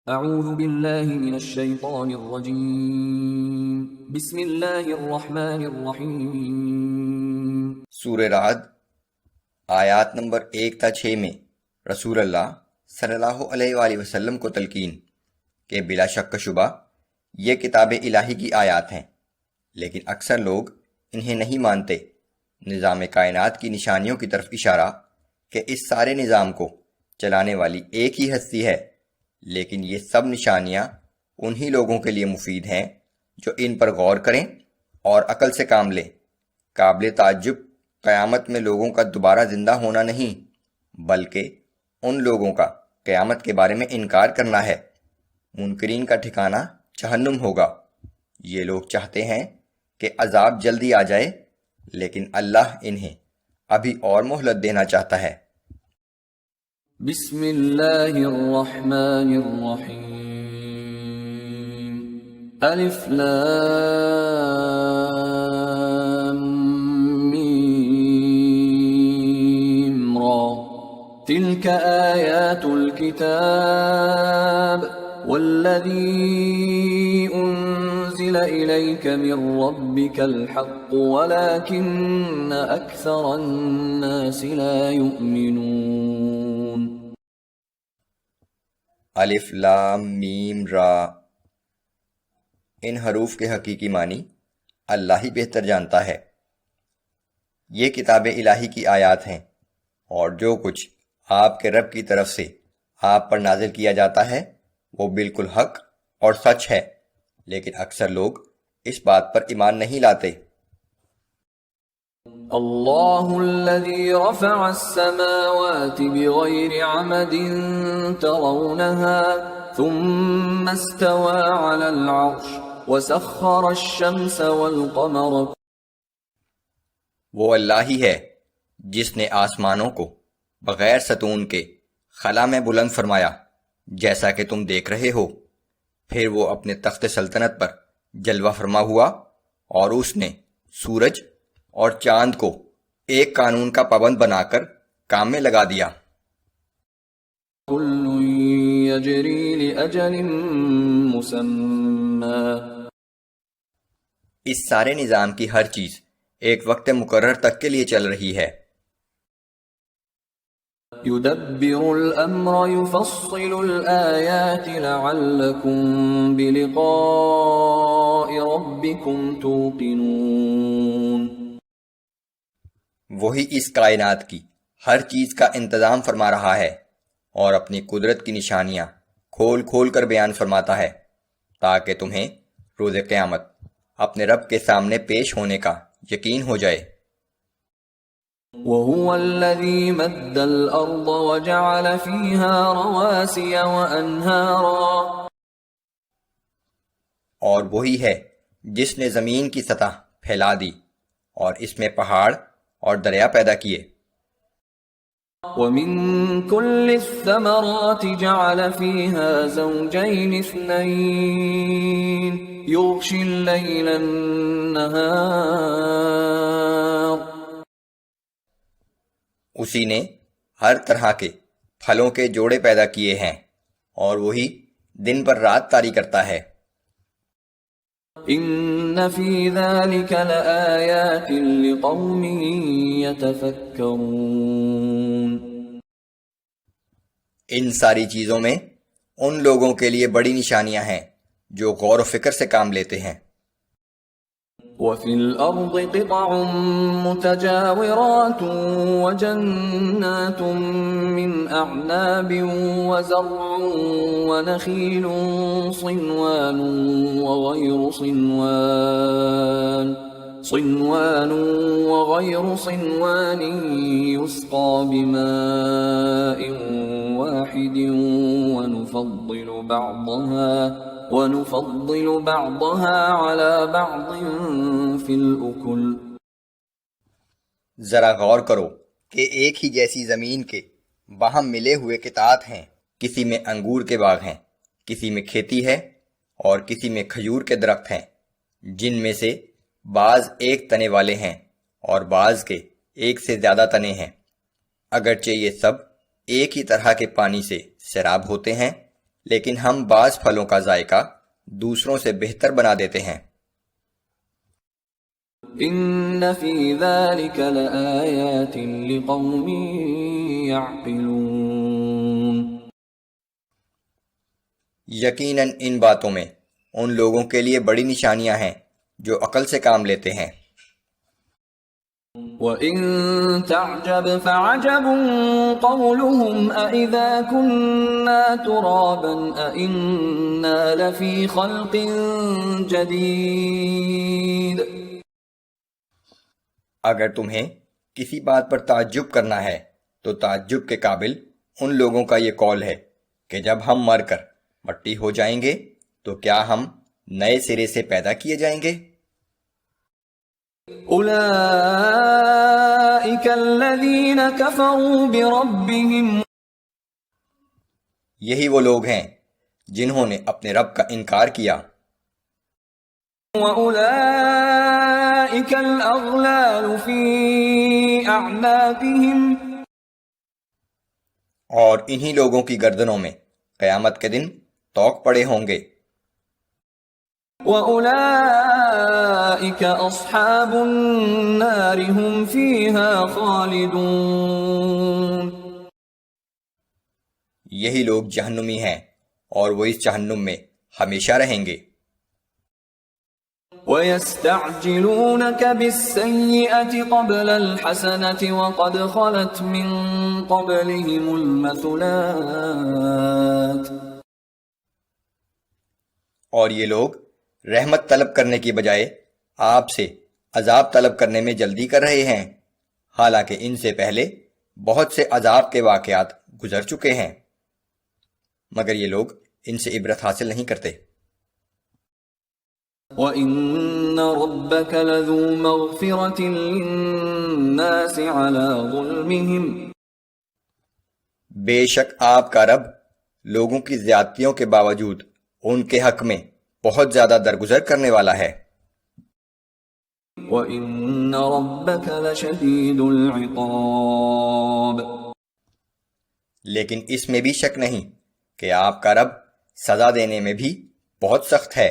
اعوذ باللہ من الشیطان الرجیم بسم اللہ الرحمن الرحیم۔ سورہ رعد آیات نمبر 1 تا 6 میں رسول اللہ صلی اللہ علیہ وآلہ وسلم کو تلقین کہ بلا شک و شبہ یہ کتاب الہی کی آیات ہیں، لیکن اکثر لوگ انہیں نہیں مانتے۔ نظام کائنات کی نشانیوں کی طرف اشارہ کہ اس سارے نظام کو چلانے والی ایک ہی ہستی ہے، لیکن یہ سب نشانیاں انہی لوگوں کے لیے مفید ہیں جو ان پر غور کریں اور عقل سے کام لیں۔ قابل تعجب قیامت میں لوگوں کا دوبارہ زندہ ہونا نہیں، بلکہ ان لوگوں کا قیامت کے بارے میں انکار کرنا ہے۔ منکرین کا ٹھکانہ جہنم ہوگا۔ یہ لوگ چاہتے ہیں کہ عذاب جلدی آ جائے، لیکن اللہ انہیں ابھی اور مہلت دینا چاہتا ہے۔ بسم اللہ الرحمن الرحیم۔ الف لام میم را تلک آیات الكتاب والذی انزل الیک من ربک الحق ولکن اکثر الناس لا یؤمنون۔ الف لام میم را، ان حروف کے حقیقی معنی اللہ ہی بہتر جانتا ہے۔ یہ کتاب الہی کی آیات ہیں، اور جو کچھ آپ کے رب کی طرف سے آپ پر نازل کیا جاتا ہے وہ بالکل حق اور سچ ہے، لیکن اکثر لوگ اس بات پر ایمان نہیں لاتے۔ اللہ الذي رفع السماوات بغير عمد ترونها ثم استوى على العرش وسخر الشمس والقمر۔ وہ اللہ ہی ہے جس نے آسمانوں کو بغیر ستون کے خلا میں بلند فرمایا جیسا کہ تم دیکھ رہے ہو، پھر وہ اپنے تخت سلطنت پر جلوہ فرما ہوا اور اس نے سورج اور چاند کو ایک قانون کا پابند بنا کر کام میں لگا دیا۔ كل يجري لأجل مسمى۔ اس سارے نظام کی ہر چیز ایک وقت مقرر تک کے لیے چل رہی ہے۔ يدبر الأمر يفصل الآيات لعلكم بلقاء ربكم توقنون۔ وہی اس کائنات کی ہر چیز کا انتظام فرما رہا ہے اور اپنی قدرت کی نشانیاں کھول کھول کر بیان فرماتا ہے تاکہ تمہیں روز قیامت اپنے رب کے سامنے پیش ہونے کا یقین ہو جائے۔ وَهُوَ الَّذِي مَدَّ الْأَرْضَ وَجَعَلَ فِيهَا رَوَاسِيَ وَأَنْهَارًا۔ اور وہی ہے جس نے زمین کی سطح پھیلا دی اور اس میں پہاڑ اور دریا پیدا کیے۔ وَمِن كُلِّ الثَّمَرَاتِ جَعَلَ فِيهَا زَوْجَيْنِ اثْنَيْنِ يُغْشِي اللَّيْلَ النَّهَارَ۔ اسی نے ہر طرح کے پھلوں کے جوڑے پیدا کیے ہیں اور وہی دن پر رات طاری کرتا ہے۔ ان فی ذلک لآیات لقوم یتفکرون۔ ان ساری چیزوں میں ان لوگوں کے لیے بڑی نشانیاں ہیں جو غور و فکر سے کام لیتے ہیں۔ وفي الأرض قطع متجاورات وجنات من أعناب وزرع ونخيل صنوان وغير صنوان يسقى بماء واحد ونفضل بعضها على بعض في الأكل۔ ذرا غور کرو کہ ایک ہی جیسی زمین کے باہم ملے ہوئے قطعات ہیں، کسی میں انگور کے باغ ہیں، کسی میں کھیتی ہے اور کسی میں کھجور کے درخت ہیں، جن میں سے بعض ایک تنے والے ہیں اور بعض کے ایک سے زیادہ تنے ہیں، اگرچہ یہ سب ایک ہی طرح کے پانی سے سیراب ہوتے ہیں، لیکن ہم بعض پھلوں کا ذائقہ دوسروں سے بہتر بنا دیتے ہیں۔ ان فی ذلک لآیات لقوم یعقلون۔ یقیناً ان باتوں میں ان لوگوں کے لیے بڑی نشانیاں ہیں جو عقل سے کام لیتے ہیں۔ وَإِن تَعْجَبْ فَعَجَبٌ قَوْلُهُمْ أَإِذَا كُنَّا تُرَابًا أَإِنَّا لَفِي خَلْقٍ جَدِيدٍ۔ اگر تمہیں کسی بات پر تعجب کرنا ہے تو تعجب کے قابل ان لوگوں کا یہ قول ہے کہ جب ہم مر کر مٹی ہو جائیں گے تو کیا ہم نئے سرے سے پیدا کیے جائیں گے؟ اولئک الذین کفروا بربہم، یہی وہ لوگ ہیں جنہوں نے اپنے رب کا انکار کیا، وَأُولَئِكَ الْأَغْلَالُ فِي أَعْنَاقِهِمْ، اور انہی لوگوں کی گردنوں میں قیامت کے دن طوق پڑے ہوں گے۔ وَأُولَئِكَ أَصْحَابُ النَّارِ هُمْ فِيهَا خَالِدُونَ، یہی لوگ جہنمی ہیں اور وہ اس جہنم میں ہمیشہ رہیں گے۔ وَيَسْتَعْجِلُونَكَ بِالسَّيِّئَةِ قَبْلَ الْحَسَنَةِ وَقَدْ خَلَتْ مِن قَبْلِهِمُ الْمَثُلَاتُ، اور یہ لوگ رحمت طلب کرنے کی بجائے آپ سے عذاب طلب کرنے میں جلدی کر رہے ہیں، حالانکہ ان سے پہلے بہت سے عذاب کے واقعات گزر چکے ہیں، مگر یہ لوگ ان سے عبرت حاصل نہیں کرتے۔ وَإِنَّ رَبَّكَ لَذُو مَغْفِرَةٍ لِلنَّاسِ عَلَى ظُلْمِهِمْ، بے شک آپ کا رب لوگوں کی زیادتیوں کے باوجود ان کے حق میں بہت زیادہ درگزر کرنے والا ہے۔ وَإِنَّ رَبَّكَ لَشَدِيدُ الْعِقَابِ، لیکن اس میں بھی شک نہیں کہ آپ کا رب سزا دینے میں بھی بہت سخت ہے۔